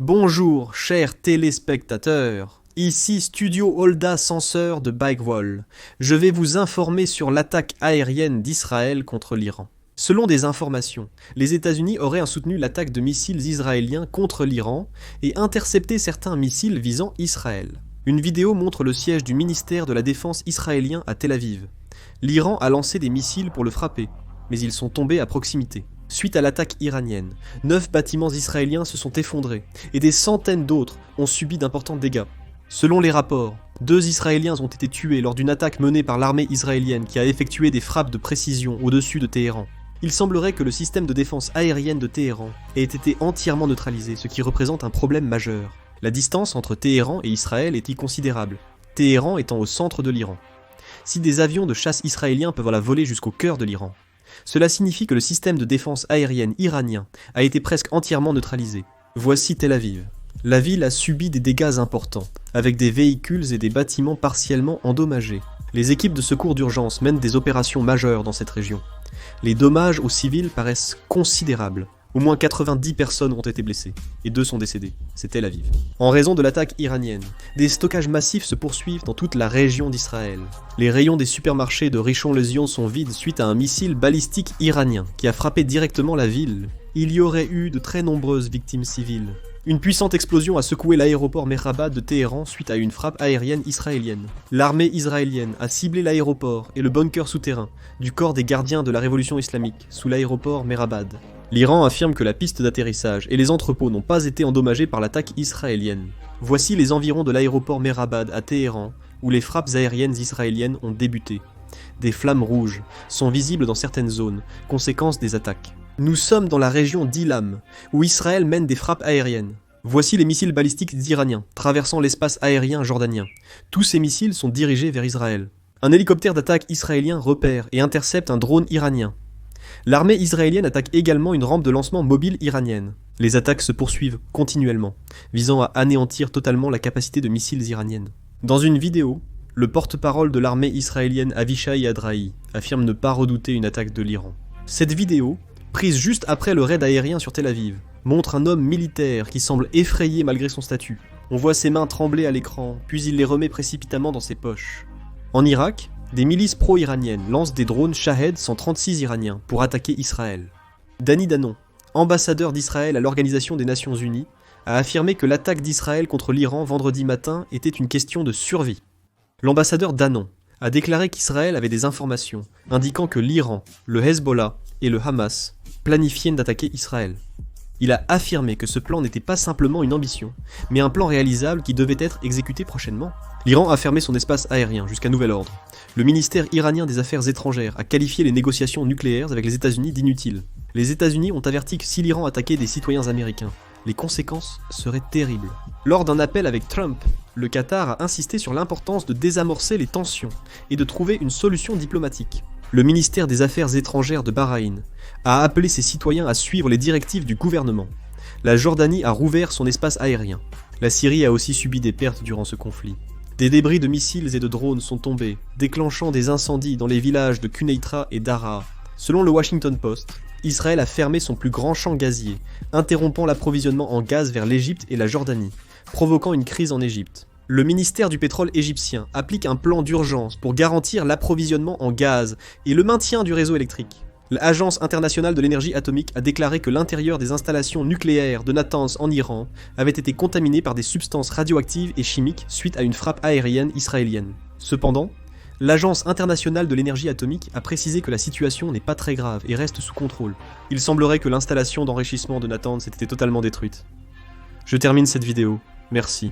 Bonjour, chers téléspectateurs. Ici Studio Holda Censeur de Bikewall. Je vais vous informer sur l'attaque aérienne d'Israël contre l'Iran. Selon des informations, les États-Unis auraient soutenu l'attaque de missiles israéliens contre l'Iran et intercepté certains missiles visant Israël. Une vidéo montre le siège du ministère de la Défense israélien à Tel Aviv. L'Iran a lancé des missiles pour le frapper, mais ils sont tombés à proximité. Suite à l'attaque iranienne, 9 bâtiments israéliens se sont effondrés et des centaines d'autres ont subi d'importants dégâts. Selon les rapports, 2 Israéliens ont été tués lors d'une attaque menée par l'armée israélienne qui a effectué des frappes de précision au-dessus de Téhéran. Il semblerait que le système de défense aérienne de Téhéran ait été entièrement neutralisé, ce qui représente un problème majeur. La distance entre Téhéran et Israël est considérable, Téhéran étant au centre de l'Iran. Si des avions de chasse israéliens peuvent la voler jusqu'au cœur de l'Iran, cela signifie que le système de défense aérienne iranien a été presque entièrement neutralisé. Voici Tel Aviv. La ville a subi des dégâts importants, avec des véhicules et des bâtiments partiellement endommagés. Les équipes de secours d'urgence mènent des opérations majeures dans cette région. Les dommages aux civils paraissent considérables. Au moins 90 personnes ont été blessées, et 2 sont décédées. C'est Tel Aviv. En raison de l'attaque iranienne, des stockages massifs se poursuivent dans toute la région d'Israël. Les rayons des supermarchés de Rishon-LeZion sont vides suite à un missile balistique iranien qui a frappé directement la ville. Il y aurait eu de très nombreuses victimes civiles. Une puissante explosion a secoué l'aéroport Mehrabad de Téhéran suite à une frappe aérienne israélienne. L'armée israélienne a ciblé l'aéroport et le bunker souterrain du corps des gardiens de la révolution islamique sous l'aéroport Mehrabad. L'Iran affirme que la piste d'atterrissage et les entrepôts n'ont pas été endommagés par l'attaque israélienne. Voici les environs de l'aéroport Mehrabad à Téhéran, où les frappes aériennes israéliennes ont débuté. Des flammes rouges sont visibles dans certaines zones, conséquence des attaques. Nous sommes dans la région d'Ilam, où Israël mène des frappes aériennes. Voici les missiles balistiques iraniens, traversant l'espace aérien jordanien. Tous ces missiles sont dirigés vers Israël. Un hélicoptère d'attaque israélien repère et intercepte un drone iranien. L'armée israélienne attaque également une rampe de lancement mobile iranienne. Les attaques se poursuivent continuellement, visant à anéantir totalement la capacité de missiles iraniennes. Dans une vidéo, le porte-parole de l'armée israélienne Avishai Adrahi affirme ne pas redouter une attaque de l'Iran. Cette vidéo, prise juste après le raid aérien sur Tel Aviv, montre un homme militaire qui semble effrayé malgré son statut. On voit ses mains trembler à l'écran, puis il les remet précipitamment dans ses poches. En Irak, des milices pro-iraniennes lancent des drones Shahed 136 iraniens pour attaquer Israël. Danny Danon, ambassadeur d'Israël à l'Organisation des Nations Unies, a affirmé que l'attaque d'Israël contre l'Iran vendredi matin était une question de survie. L'ambassadeur Danon a déclaré qu'Israël avait des informations indiquant que l'Iran, le Hezbollah et le Hamas planifiaient d'attaquer Israël. Il a affirmé que ce plan n'était pas simplement une ambition, mais un plan réalisable qui devait être exécuté prochainement. L'Iran a fermé son espace aérien jusqu'à nouvel ordre. Le ministère iranien des Affaires étrangères a qualifié les négociations nucléaires avec les États-Unis d'inutiles. Les États-Unis ont averti que si l'Iran attaquait des citoyens américains, les conséquences seraient terribles. Lors d'un appel avec Trump, le Qatar a insisté sur l'importance de désamorcer les tensions et de trouver une solution diplomatique. Le ministère des Affaires étrangères de Bahreïn a appelé ses citoyens à suivre les directives du gouvernement. La Jordanie a rouvert son espace aérien. La Syrie a aussi subi des pertes durant ce conflit. Des débris de missiles et de drones sont tombés, déclenchant des incendies dans les villages de Quneitra et Daraa. Selon le Washington Post, Israël a fermé son plus grand champ gazier, interrompant l'approvisionnement en gaz vers l'Égypte et la Jordanie, provoquant une crise en Égypte. Le ministère du pétrole égyptien applique un plan d'urgence pour garantir l'approvisionnement en gaz et le maintien du réseau électrique. L'Agence internationale de l'énergie atomique a déclaré que l'intérieur des installations nucléaires de Natanz en Iran avait été contaminé par des substances radioactives et chimiques suite à une frappe aérienne israélienne. Cependant, l'Agence internationale de l'énergie atomique a précisé que la situation n'est pas très grave et reste sous contrôle. Il semblerait que l'installation d'enrichissement de Natanz ait été totalement détruite. Je termine cette vidéo. Merci.